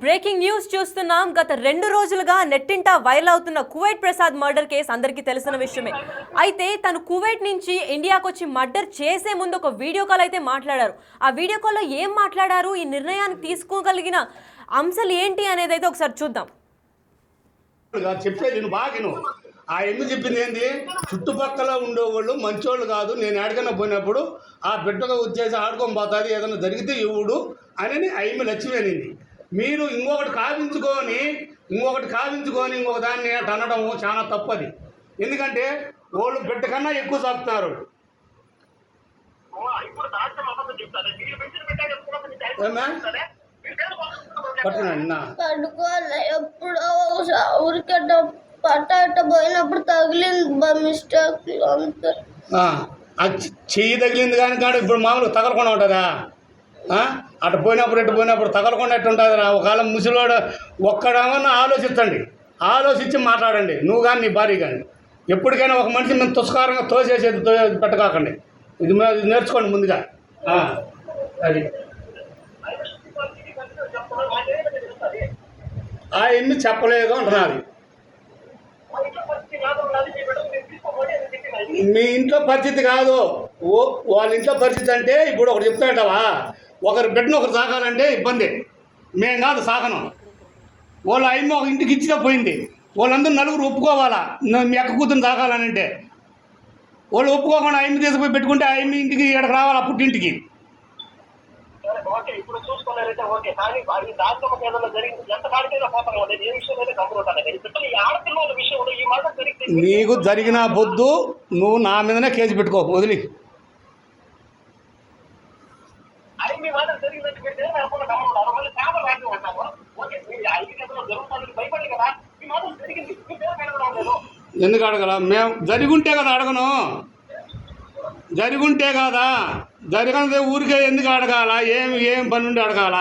Breaking news చూస్తున్నాం. గత 2 రోజులుగా నెట్టింట వైరల్ అవుతున్న కువైట్ ప్రసాద్ మర్డర్ కేసు అందరికీ తెలిసిన విషయమే. అయితే తను కువైట్ నుంచి ఇండియాకు వచ్చి మర్డర్ చేసే ముందు ఒక వీడియో కాల్ అయితే మాట్లాడారు. ఆ వీడియో కాల్లో ఏం మాట్లాడారు, ఈ నిర్ణయాన్ని తీసుకోగలిగిన అంశాలు ఏంటి అనేది అయితే ఒకసారి చూద్దాం. చెప్పేది ఆ ఎమ్మి చెప్పింది ఏంది, చుట్టుపక్కల ఉండేవాళ్ళు మంచోళ్ళు కాదు, నేను ఎడకన్నా పోయినప్పుడు ఆ బిడ్డగా వచ్చేసి ఆడుకొని పోతుంది, ఏదైనా జరిగితే ఇవ్వడు అని ఆ ఎమ్మి లక్ష్యమేనింది. మీరు ఇంకొకటి కావించుకొని ఇంకొక దాన్ని అనడం చాలా తప్పది. ఎందుకంటే వాళ్ళు బిడ్డ కన్నా ఎక్కువ సాగుతున్నారు. ఎప్పుడో ఊరికట్ట పట్ట పోయినప్పుడు తగిలింది మిస్టేక్ అంతే. చెయ్యి తగిలింది కానీ కాదు, ఇప్పుడు మామూలు తగలకుండా ఉంటుందా? అటు పోయినప్పుడు తగలకుండా ఎట్టు ఉంటుంది? ఒకవేళ ముసలివాడు ఒక్కడేమన్నా ఆలోచించి మాట్లాడండి, నువ్వు కానీ నీ భార్య కానీ. ఎప్పటికైనా ఒక మనిషి మేము తుస్కారంగా తోసేసేది పెట్టకాకండి. ఇది నేర్చుకోండి ముందుగా. అది ఆ ఎన్ని చెప్పలేదు అంటున్నది. మీ ఇంట్లో పరిస్థితి కాదు, వాళ్ళ ఇంట్లో పరిస్థితి అంటే ఇప్పుడు ఒకటి చెప్తాంటావా, ఒకరి బిడ్డను ఒకరు సాగాలంటే ఇబ్బంది. మేము కాదు సాగను. వాళ్ళ అమ్మ ఒక ఇంటికి ఇచ్చినా పోయింది, వాళ్ళందరూ నలుగురు ఒప్పుకోవాలా మీ అక్క కూతురు సాగాలని. అంటే వాళ్ళు ఒప్పుకోకుండా అమ్మ తీసుకుపోయి పెట్టుకుంటే ఆ అమ్మ ఇంటికి ఇక్కడికి రావాలా, పుట్టింటికి. నీకు జరిగిన పొద్దు నువ్వు నా మీదనే కేసు పెట్టుకో, వదిలి. ఎందుకు అడగల? మేము జరిగుంటే కదా అడగను, జరిగుంటే కదా. జరగనిదే ఊరికే ఎందుకు అడగాల? ఏం పని నుండి అడగాల?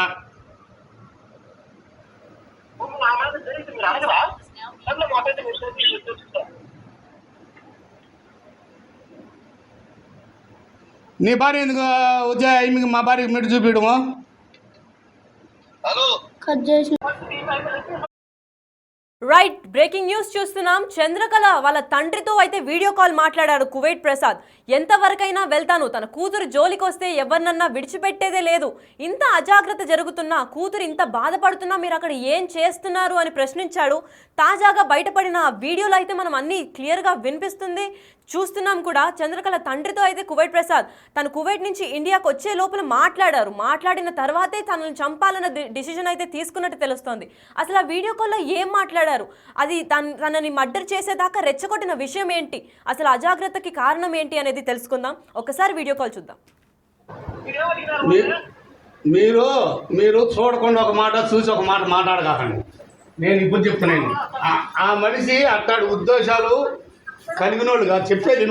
నీ భార్య ఎందుకు వచ్చా మా భార్యకి మెట్టు చూపించడము? రైట్, బ్రేకింగ్ న్యూస్ చూస్తున్నాం. చంద్రకళ వాళ్ళ తండ్రితో అయితే వీడియో కాల్ మాట్లాడాడు కువైట్ ప్రసాద్. ఎంతవరకైనా వెళ్తాను, తన కూతురు జోలికి వస్తే ఎవరినన్నా విడిచిపెట్టేదే లేదు, ఇంత అజాగ్రత్త జరుగుతున్నా, కూతురు ఇంత బాధపడుతున్నా మీరు అక్కడ ఏం చేస్తున్నారు అని ప్రశ్నించాడు. తాజాగా బయటపడిన వీడియోలో అయితే మనం అన్నీ క్లియర్గా వినిపిస్తుంది, చూస్తున్నాం కూడా. చంద్రకళ తండ్రితో అయితే కువైట్ ప్రసాద్ తను కువైట్ నుంచి ఇండియాకు వచ్చే లోపల మాట్లాడిన తర్వాతే తనని చంపాలన్న డిసిజన్ అయితే తీసుకున్నట్టు తెలుస్తోంది. అసలు ఆ వీడియో కాల్లో ఏం మాట్లాడారు, అది తనని మర్డర్ చేసేదాకా రెచ్చగొట్టిన విషయం ఏంటి, అసలు అజాగ్రత్తకి కారణం ఏంటి అనేది తెలుసుకుందాం. ఒకసారి వీడియో కాల్ చూద్దాం. మీరు చూడకుండా ఒక మాట, చూసి ఒక మాట మాట్లాడకండి. నేను ఇప్పుడు చెప్తున్నాను, ఆ మనిషి అట్లాంటి ఉద్దేశాలు కలిగినోళ్ళు కాదు. చెప్పేది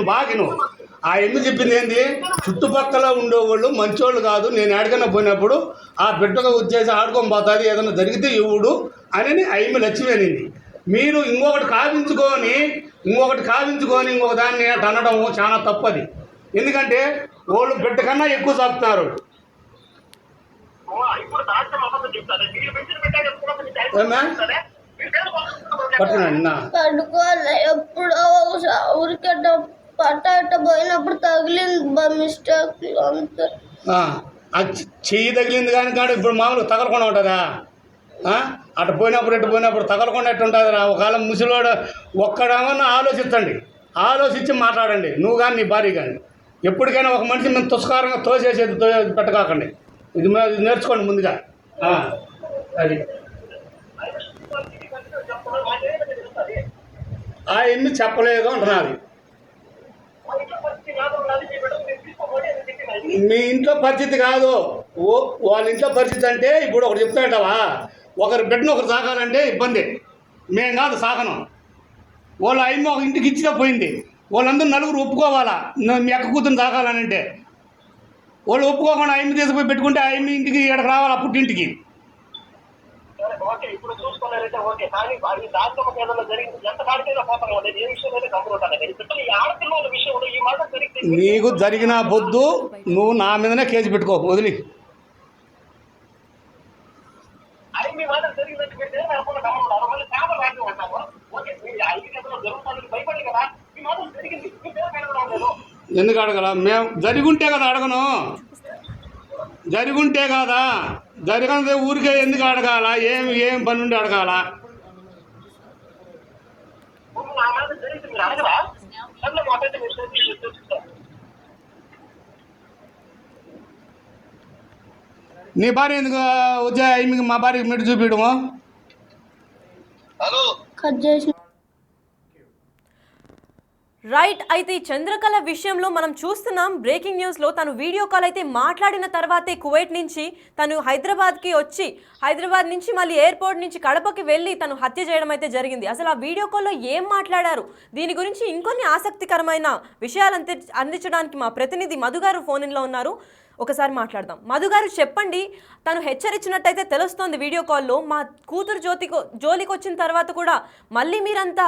ఆ ఎమ్మి చెప్పింది ఏంది, చుట్టుపక్కల ఉండేవాళ్ళు మంచోళ్ళు కాదు, నేను ఎడకన్నా పోయినప్పుడు ఆ బిడ్డగా వచ్చేసి ఆడుకొని పోతుంది, ఏదైనా జరిగితే ఇవ్వడు అని ఆ ఎమ్మి లక్ష్యమేనింది. మీరు ఇంకొక దాన్ని అనడం చాలా తప్పది. ఎందుకంటే వాళ్ళు బిడ్డ కన్నా ఎక్కువ సాగుతున్నారు. ఎప్పుడో ఊరికట్ట పట్ట పోయినప్పుడు తగిలింది మిస్టేక్ అంతే. చెయ్యి తగిలింది కానీ కాదు, ఇప్పుడు మామూలు తగలకుండా ఉంటుందా? అటు పోయినప్పుడు తగలకుండా ఎట్టు ఉంటుంది? ఒకవేళ ముసలివాడు ఒక్కడేమన్నా ఆలోచించి మాట్లాడండి, నువ్వు కానీ నీ భార్య కానీ. ఎప్పటికైనా ఒక మనిషి మేము తుస్కారంగా తోసేసేది పెట్టకాకండి. ఇది నేర్చుకోండి ముందుగా. అది ఆ ఎన్ని చెప్పలేదు అంటున్నది. మీ ఇంట్లో పరిస్థితి కాదు, వాళ్ళ ఇంట్లో పరిస్థితి అంటే ఇప్పుడు ఒకటి చెప్తాంటావా, ఒకరి బిడ్డను ఒకరు సాగాలంటే ఇబ్బంది. మేము కాదు సాగను. వాళ్ళ అమ్మ ఒక ఇంటికి ఇచ్చినా పోయింది, వాళ్ళందరూ నలుగురు ఒప్పుకోవాలా మీ అక్క కూతురు సాగాలని. అంటే వాళ్ళు ఒప్పుకోకుండా అమ్మ తీసుకుపోయి పెట్టుకుంటే ఆ అమ్మ ఇంటికి ఇక్కడికి రావాలా, పుట్టింటికి. నీకు జరిగిన పొద్దు నువ్వు నా మీదనే కేసు పెట్టుకో, వదిలి. ఎందుకు అడగల? మేము జరిగుంటే కదా అడగను. జరిగుంటే కదా, జరగనిదే ఊరికే ఎందుకు అడగాల? ఏం పని ఉండి అడగాల? నీ భార్య ఎందుకు వచ్చా మా భార్యకి మెట్టు చూపించడము? కట్ చేసి రైట్. అయితే ఈ చంద్రకళ విషయంలో మనం చూస్తున్నాం బ్రేకింగ్ న్యూస్లో తను వీడియో కాల్ అయితే మాట్లాడిన తర్వాతే కువైట్ నుంచి తను హైదరాబాద్కి వచ్చి హైదరాబాద్ నుంచి మళ్ళీ ఎయిర్పోర్ట్ నుంచి కడపకి వెళ్ళి తను హత్య చేయడం అయితే జరిగింది. అసలు ఆ వీడియో కాల్లో ఏం మాట్లాడారు, దీని గురించి ఇంకొన్ని ఆసక్తికరమైన విషయాలు అందించడానికి మా ప్రతినిధి మధు గారు ఫోన్ ఇన్లో ఉన్నారు. ఒకసారి మాట్లాడదాం. మధు గారు చెప్పండి, తను హెచ్చరించినట్టయితే తెలుస్తోంది వీడియో కాల్లో. మా కూతురు జోలికి వచ్చిన తర్వాత కూడా మళ్ళీ మీరంతా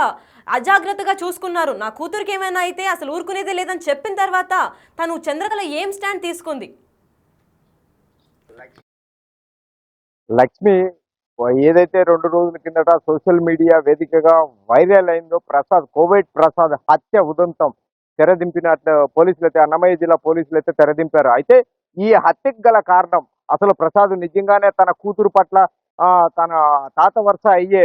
అజాగ్రత్తగా చూసుకున్నారు, నా కూతురికి ఏమైనా అయితే అసలు ఊరుకునేదే లేదని చెప్పిన తర్వాత తను చంద్రకళ ఏం స్టాండ్ తీసుకుంది? లక్ష్మి ఏదైతే 2 రోజుల కిందట సోషల్ మీడియా వేదికగా వైరల్ అయిందో కోవిడ్ ప్రసాద్ హత్య ఉదంతం తెరదింపినట్లు పోలీసులు అయితే, అన్నమయ్య జిల్లా పోలీసులు అయితే తెరదింపారు. అయితే ఈ హత్యకు గల కారణం అసలు ప్రసాద్ నిజంగానే తన కూతురు పట్ల తన తాత వరుస అయ్యే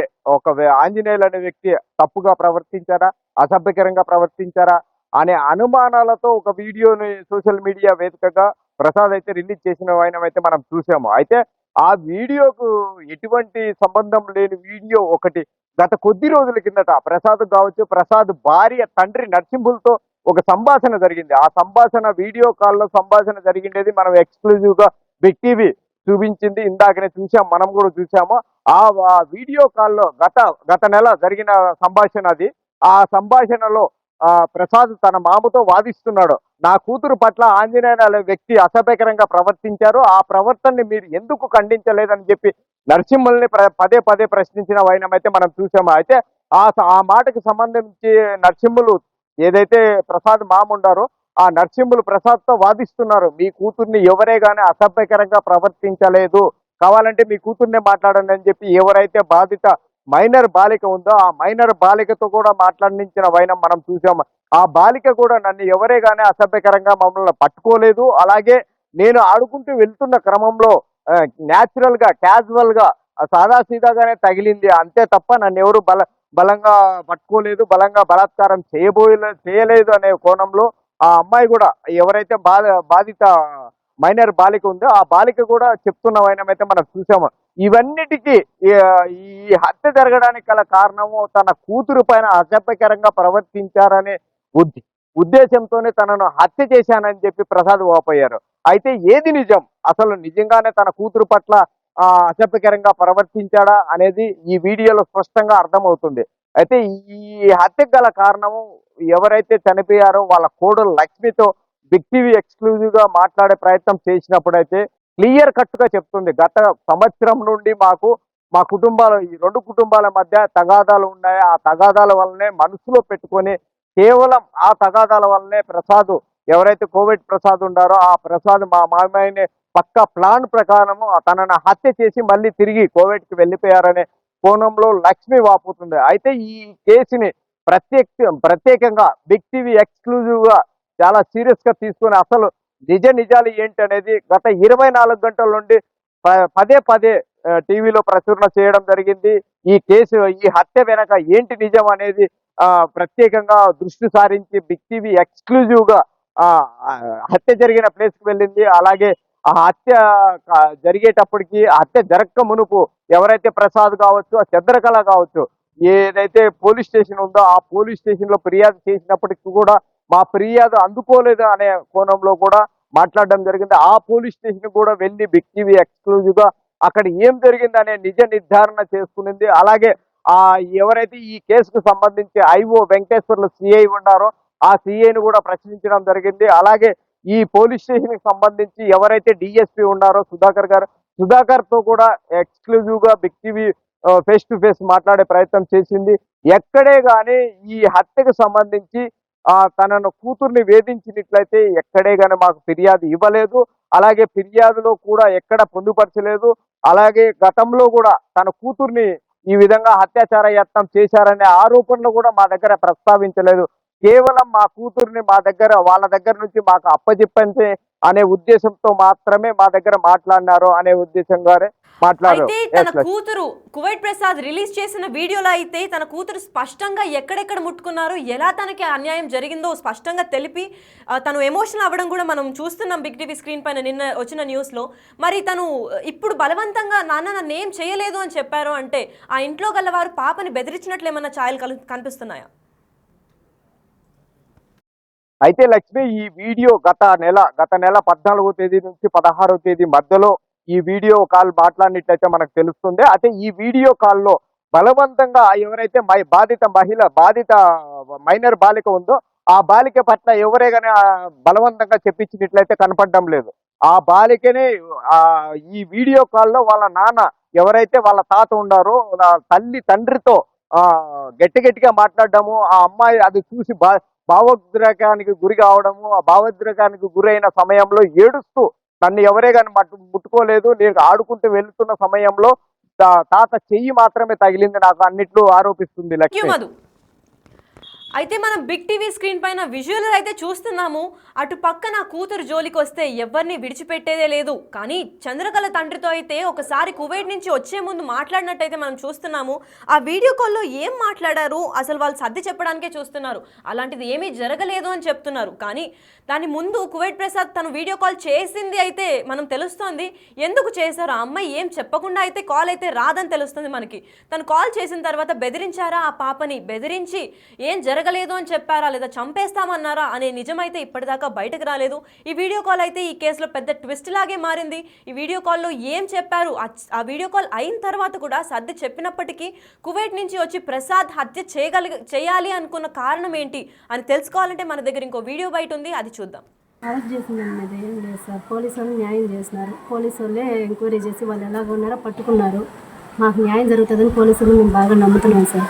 ఆంజనేయులు అనే వ్యక్తి తప్పుగా ప్రవర్తించారా, అసభ్యకరంగా ప్రవర్తించారా అనే అనుమానాలతో ఒక వీడియోని సోషల్ మీడియా వేదికగా ప్రసాద్ అయితే రిలీజ్ చేసిన వైనమైతే మనం చూసాము. అయితే ఆ వీడియోకు ఎటువంటి సంబంధం లేని వీడియో ఒకటి గత కొద్ది రోజుల కిందట ప్రసాద్ కావచ్చు, ప్రసాద్ భార్య తండ్రి నర్సింహులతో ఒక సంభాషణ జరిగింది. ఆ సంభాషణ వీడియో కాల్లో సంభాషణ జరిగిండేది మనం ఎక్స్క్లూజివ్ గా బిగ్ టీవీ చూపించింది. ఇందాకనే చూసాం, మనం కూడా చూసాము. ఆ వీడియో కాల్లో గత నెల జరిగిన సంభాషణ అది. ఆ సంభాషణలో ప్రసాద్ తన మామతో వాదిస్తున్నాడు, నా కూతురు పట్ల ఆంజనేయులు అనే వ్యక్తి అసభ్యకరంగా ప్రవర్తించారు, ఆ ప్రవర్తనని మీరు ఎందుకు ఖండించలేదని చెప్పి నరసింహుల్ని పదే పదే ప్రశ్నించిన వైనమైతే మనం చూసాము. అయితే ఆ మాటకు సంబంధించి నరసింహులు ఏదైతే ప్రసాద్ మామ ఉండారో ఆ నరసింహులు ప్రసాద్తో వాదిస్తున్నారు, మీ కూతుర్ని ఎవరే గానీ అసభ్యకరంగా ప్రవర్తించలేదు, కావాలంటే మీ కూతుర్నే మాట్లాడండి అని చెప్పి ఎవరైతే బాధిత మైనర్ బాలిక ఉందో ఆ మైనర్ బాలికతో కూడా మాట్లాడించిన వైనం మనం చూసాము. ఆ బాలిక కూడా నన్ను ఎవరే గానీ అసభ్యకరంగా మమ్మల్ని పట్టుకోలేదు, అలాగే నేను ఆడుకుంటూ వెళ్తున్న క్రమంలో న్యాచురల్ గా క్యాజువల్ గా సాదాసీదాగానే తగిలింది, అంతే తప్ప నన్ను ఎవరు బలంగా పట్టుకోలేదు, బలంగా బలాత్కారం చేయలేదు అనే కోణంలో ఆ అమ్మాయి కూడా ఎవరైతే బాధిత మైనర్ బాలిక ఉందో ఆ బాలిక కూడా చెప్తున్న వైనమైతే మనం చూసాము. ఇవన్నిటికీ ఈ హత్య జరగడానికి గల కారణము తన కూతురు పైన అసభ్యకరంగా ప్రవర్తించారనే ఉద్దేశంతోనే తనను హత్య చేశానని చెప్పి ప్రసాద్ వాపోయారు. అయితే ఏది నిజం, అసలు నిజంగానే తన కూతురు పట్ల అసభ్యకరంగా ప్రవర్తించాడా అనేది ఈ వీడియోలో స్పష్టంగా అర్థమవుతుంది. అయితే ఈ హత్యకు గల కారణము ఎవరైతే చనిపోయారో వాళ్ళ కోడలు లక్ష్మితో బిగ్ టీవీ ఎక్స్క్లూజివ్ గా మాట్లాడే ప్రయత్నం చేసినప్పుడైతే క్లియర్ కట్ గా చెప్తుంది, గత సంవత్సరం నుండి మా కుటుంబాలు ఈ 2 కుటుంబాల మధ్య తగాదాలు ఉన్నాయి, ఆ తగాదాల వల్లనే మనసులో పెట్టుకొని కేవలం ఆ తగాదాల వల్లనే ప్రసాద్ ఎవరైతే కోవిడ్ ప్రసాద్ ఉండారో ఆ ప్రసాద్ మా మామయ్యని పక్కా ప్లాన్ ప్రకారము తనను హత్య చేసి మళ్ళీ తిరిగి కోవిడ్కి వెళ్ళిపోయారనే కోణంలో లక్ష్మి వాపోతుంది. అయితే ఈ కేసుని ప్రత్యేకంగా బిగ్ టీవీ ఎక్స్క్లూజివ్ గా చాలా సీరియస్ గా తీసుకుని అసలు నిజాలు ఏంటి అనేది గత 24 గంటల నుండి పదే టీవీలో ప్రచురణ చేయడం జరిగింది. ఈ హత్య వెనక ఏంటి నిజం అనేది ప్రత్యేకంగా దృష్టి సారించి బిగ్ టీవీ ఎక్స్క్లూజివ్ గా హత్య జరిగిన ప్లేస్ కి వెళ్ళింది. అలాగే ఆ హత్య జరిగేటప్పటికి హత్య జరగక మునుపు ఎవరైతే ప్రసాద్ కావచ్చు, ఆ చంద్రకళ కావచ్చు, ఏదైతే పోలీస్ స్టేషన్ ఉందో ఆ పోలీస్ స్టేషన్ లో ఫిర్యాదు చేసినప్పటికీ కూడా మా ఫిర్యాదు అందుకోలేదు అనే కోణంలో కూడా మాట్లాడడం జరిగింది. ఆ పోలీస్ స్టేషన్ కూడా వెళ్ళి బిగ్ టీవీ ఎక్స్క్లూజివ్ గా అక్కడ ఏం జరిగింది అనే నిజ నిర్ధారణ చేసుకునింది. అలాగే ఎవరైతే ఈ కేసుకు సంబంధించి ఐఓ వెంకటేశ్వర్లు సిఐ ఉన్నారో ఆ సిఐని కూడా ప్రశ్నించడం జరిగింది. అలాగే ఈ పోలీస్ స్టేషన్ కి సంబంధించి ఎవరైతే డిఎస్పీ ఉన్నారో సుధాకర్ తో కూడా ఎక్స్క్లూజివ్ గా big TV face to face మాట్లాడే ప్రయత్నం చేసింది. ఎక్కడే గానీ ఈ హత్యకు సంబంధించి తనను కూతుర్ని వేధించినట్లయితే ఎక్కడే గాని మాకు ఫిర్యాదు ఇవ్వలేదు. అలాగే ఫిర్యాదులో కూడా ఎక్కడ పొందుపరచలేదు. అలాగే గతంలో కూడా తన కూతుర్ని ఈ విధంగా అత్యాచార యత్నం చేశారనే ఆరోపణలు కూడా మా దగ్గర ప్రస్తావించలేదు. కేవలం మా కూతుర్ని వాళ్ళ దగ్గర నుంచి మాకు అప్పజెప్పంటే అనే ఉద్దేశంతో మాత్రమే మా దగ్గర మాట్లాడినారు అనే ఉద్దేశంగానే మాట్లాడారు. అయితే తన కూతురు కువైట్ ప్రసాద్ రిలీజ్ చేసిన వీడియోలో అయితే తన కూతురు స్పష్టంగా ఎక్కడెక్కడ ముట్టుకున్నారు, ఎలా తనకి అన్యాయం జరిగిందో స్పష్టంగా తెలిపి తను ఎమోషనల్ అవ్వడం కూడా మనం చూస్తున్నాం బిగ్ టీవీ స్క్రీన్ పైన నిన్న వచ్చిన న్యూస్లో. మరి తను ఇప్పుడు బలవంతంగా నాన్న నన్ను ఏం చేయలేదు అని చెప్పారు అంటే ఆ ఇంట్లో గలవారు పాపని బెదిరించినట్లు ఏమన్నా ఛాయలు కనిపిస్తున్నాయా? అయితే లక్ష్మి, ఈ వీడియో గత నెల 14వ తేదీ నుంచి 16వ తేదీ మధ్యలో ఈ వీడియో కాల్ మాట్లాడినట్లయితే మనకు తెలుస్తుంది. అయితే ఈ వీడియో కాల్లో బలవంతంగా ఎవరైతే బాధిత మైనర్ బాలిక ఉందో ఆ బాలిక పట్ల ఎవరే కానీ బలవంతంగా చెప్పించినట్లయితే కనపడడం లేదు. ఆ బాలికనే ఈ వీడియో కాల్లో వాళ్ళ నాన్న ఎవరైతే వాళ్ళ తాత ఉన్నారో తండ్రితో గట్టిగా మాట్లాడడము, ఆ అమ్మాయి అది చూసి భావోద్రేకానికి గురి కావడము, ఆ భావోద్రేకానికి గురైన సమయంలో ఏడుస్తూ నన్ను ఎవరే కానీ ముట్టుకోలేదు, నేను ఆడుకుంటూ వెళ్తున్న సమయంలో తాత చెయ్యి మాత్రమే తగిలింది నాకు అన్నిట్లో ఆరోపిస్తుంది లక్ష్మి. అయితే మనం బిగ్ టీవీ స్క్రీన్ పైన విజువల్ అయితే చూస్తున్నాము. అటు పక్కన కూతురు జోలికి వస్తే ఎవరిని విడిచిపెట్టేదే లేదు. కానీ చంద్రకళ తండ్రితో అయితే ఒకసారి కువైట్ నుంచి వచ్చే ముందు మాట్లాడినట్టయితే మనం చూస్తున్నాము. ఆ వీడియో కాల్లో ఏం మాట్లాడారు అసలు వాళ్ళు సర్ది చెప్పడానికే చూస్తున్నారు. అలాంటిది ఏమీ జరగలేదు అని చెప్తున్నారు. కానీ దాని ముందు కువైట్ ప్రసాద్ తను వీడియో కాల్ చేసింది అయితే మనం తెలుస్తోంది. ఎందుకు చేశారు? ఆ అమ్మాయి ఏం చెప్పకుండా అయితే కాల్ అయితే రాదని తెలుస్తుంది మనకి. తను కాల్ చేసిన తర్వాత బెదిరించారా? ఆ పాపని బెదిరించి ఏం జరగలేదు అని చెప్పారా, లేదా చంపేస్తామన్నారా అనే నిజమైతే ఇప్పటిదాకా బయటకు రాలేదు. ఈ వీడియో కాల్ అయితే ఈ కేసులో పెద్ద ట్విస్ట్ లాగే మారింది. ఈ వీడియో కాల్లో ఏం చెప్పారు, ఆ వీడియో కాల్ అయిన తర్వాత కూడా సర్ది చెప్పినప్పటికీ కువైట్ నుంచి వచ్చి ప్రసాద్ హత్య చేయాలి అనుకున్న కారణం ఏంటి అని తెలుసుకోవాలంటే మన దగ్గర ఇంకో వీడియో బయట ఉంది, అది చూద్దాం. అరెస్ట్ చేసింది మీద ఏం లేదు సార్. పోలీసు వాళ్ళు న్యాయం చేసినారు. పోలీసు వాళ్ళే ఎంక్వైరీ చేసి వాళ్ళు ఎలాగ ఉన్నారో పట్టుకున్నారు. మాకు న్యాయం జరుగుతుందని పోలీసులు మేము బాగా నమ్ముతున్నాం సార్.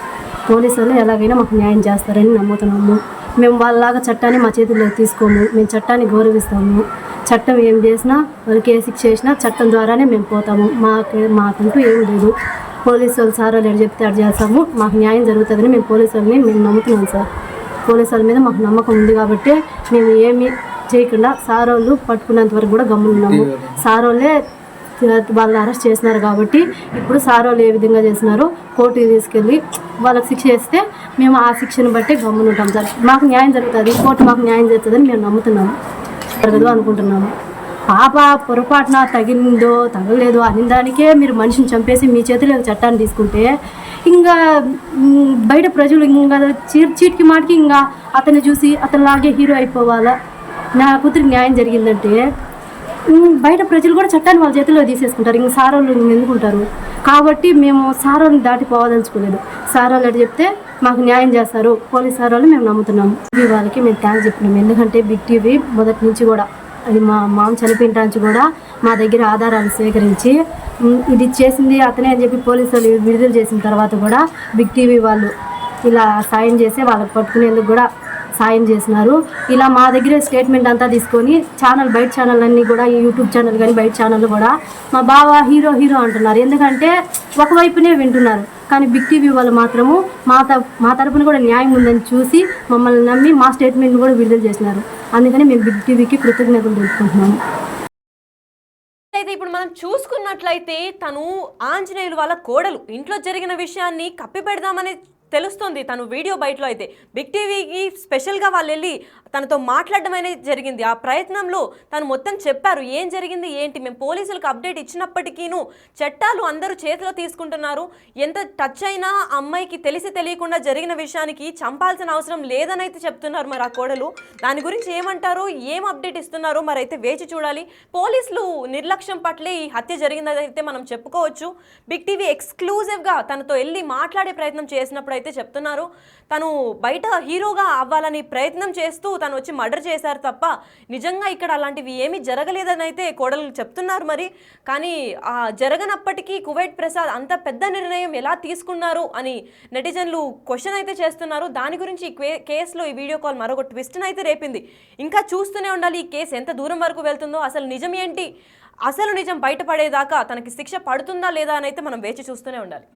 పోలీసు వాళ్ళు ఎలాగైనా మాకు న్యాయం చేస్తారని నమ్ముతున్నాము. మేము వాళ్ళలాగా చట్టాన్ని మా చేతుల్లో తీసుకోము. మేము చట్టాన్ని గౌరవిస్తాము. చట్టం ఏం చేసినా వాళ్ళకి ఏ శిక్ష చేసినా చట్టం ద్వారానే మేము పోతాము. మాకంటూ ఏం లేదు. పోలీసు వాళ్ళు సార్ వాళ్ళు చెప్తే అటు చేస్తాము. మాకు న్యాయం జరుగుతుందని మేము పోలీసు వాళ్ళని మేము నమ్ముతున్నాం సార్. పోలీసు వాళ్ళ మీద మాకు నమ్మకం ఉంది కాబట్టి మేము ఏమి చేయకుండా సార్ వాళ్ళు పట్టుకున్నంత వరకు కూడా గమ్మున్నాము. సార్ వాళ్ళే వాళ్ళు అరెస్ట్ చేసినారు కాబట్టి ఇప్పుడు సార్ వాళ్ళు ఏ విధంగా చేసినారో కోర్టుకి తీసుకెళ్ళి వాళ్ళకి శిక్ష చేస్తే మేము ఆ శిక్షను బట్టి గమ్మునుంటాం సార్. మాకు న్యాయం జరుగుతుంది, కోర్టు మాకు న్యాయం చేస్తుందని మేము నమ్ముతున్నాము, జరగదు అనుకుంటున్నాము. పాప పొరపాటున తగిలిందో తగలేదో అని దానికే మీరు మనిషిని చంపేసి మీ చేతిలో చట్టాన్ని తీసుకుంటే ఇంకా బయట ప్రజలు ఇంకా చీటికి మాటికి ఇంకా అతన్ని చూసి అతనిలాగే హీరో అయిపోవాలా. నా కూతురికి న్యాయం జరిగిందంటే బయట ప్రజలు కూడా చట్టాన్ని వాళ్ళ చేతిలో తీసేసుకుంటారు. ఇంక సార్ వాళ్ళు ఎందుకుంటారు కాబట్టి మేము సార్ వాళ్ళని దాటిపోవాదలుచుకోలేదు. సార్ వాళ్ళు చెప్తే మాకు న్యాయం చేస్తారు పోలీస్ సార్ వాళ్ళు మేము నమ్ముతున్నాము. వాళ్ళకి మేము థ్యాంక్స్ చెప్పినాము. ఎందుకంటే బిగ్ టీవీ మొదటి నుంచి కూడా అది మా మామ చనిపోయిన కూడా మా దగ్గర ఆధారాలు సేకరించి ఇది చేసింది అతనే అని చెప్పి పోలీసు వాళ్ళు విడుదల చేసిన తర్వాత కూడా బిగ్ టీవీ వాళ్ళు ఇలా సాయం చేసి వాళ్ళకి పట్టుకునేందుకు కూడా సాయం చేసినారు. ఇలా మా దగ్గర స్టేట్మెంట్ అంతా తీసుకొని బయట ఛానల్ అన్నీ కూడా యూట్యూబ్ ఛానల్ కానీ బయట ఛానల్ కూడా మా బావ హీరో అంటున్నారు. ఎందుకంటే ఒకవైపునే వింటున్నారు. కానీ బిగ్ టీవీ వాళ్ళు మాత్రము మా తరపున కూడా న్యాయం ఉందని చూసి మమ్మల్ని నమ్మి మా స్టేట్మెంట్ కూడా విడుదల చేసినారు. అందుకని మేము బిగ్ టీవీకి కృతజ్ఞతలు తెలుపుకుంటున్నాము. అయితే ఇప్పుడు మనం చూసుకున్నట్లయితే తను ఆంజనేయులు వాళ్ళ కోడలు. ఇంట్లో జరిగిన విషయాన్ని కప్పిపెడదామని తెలుస్తుంది తను వీడియో బయటలో. అయితే బిగ్ టీవీకి స్పెషల్గా వాళ్ళు వెళ్ళి తనతో మాట్లాడడం అనేది జరిగింది. ఆ ప్రయత్నంలో తను మొత్తం చెప్పారు ఏం జరిగింది ఏంటి. మేము పోలీసులకు అప్డేట్ ఇచ్చినప్పటికీను చట్టాలు అందరూ చేతిలో తీసుకుంటున్నారు. ఎంత టచ్ అయినా అమ్మాయికి తెలియకుండా జరిగిన విషయానికి చంపాల్సిన అవసరం లేదని అయితే చెప్తున్నారు మరి ఆ కోడలు. దాని గురించి ఏమంటారు, ఏం అప్డేట్ ఇస్తున్నారో మరి అయితే వేచి చూడాలి. పోలీసులు నిర్లక్ష్యం పట్లే ఈ హత్య జరిగిందని అయితే మనం చెప్పుకోవచ్చు. బిగ్ టీవీ ఎక్స్క్లూజివ్గా తనతో వెళ్ళి మాట్లాడే ప్రయత్నం చేసినప్పుడు అయితే చెప్తున్నారు. తను బయట హీరోగా అవ్వాలని ప్రయత్నం చేస్తూ తను వచ్చి మర్డర్ చేశారు తప్ప నిజంగా ఇక్కడ అలాంటివి ఏమీ జరగలేదని అయితే కోడలు చెప్తున్నారు. మరి కానీ జరగనప్పటికీ కువైట్ ప్రసాద్ అంత పెద్ద నిర్ణయం ఎలా తీసుకున్నారు అని నెటిజన్లు క్వశ్చన్ అయితే చేస్తున్నారు. దాని గురించి ఈ కేసులో ఈ వీడియో కాల్ మరొక ట్విస్ట్ని అయితే రేపింది. ఇంకా చూస్తూనే ఉండాలి ఈ కేసు ఎంత దూరం వరకు వెళ్తుందో, అసలు నిజం ఏంటి, అసలు నిజం బయటపడేదాకా తనకి శిక్ష పడుతుందా లేదా అని అయితే మనం వేచి చూస్తూనే ఉండాలి.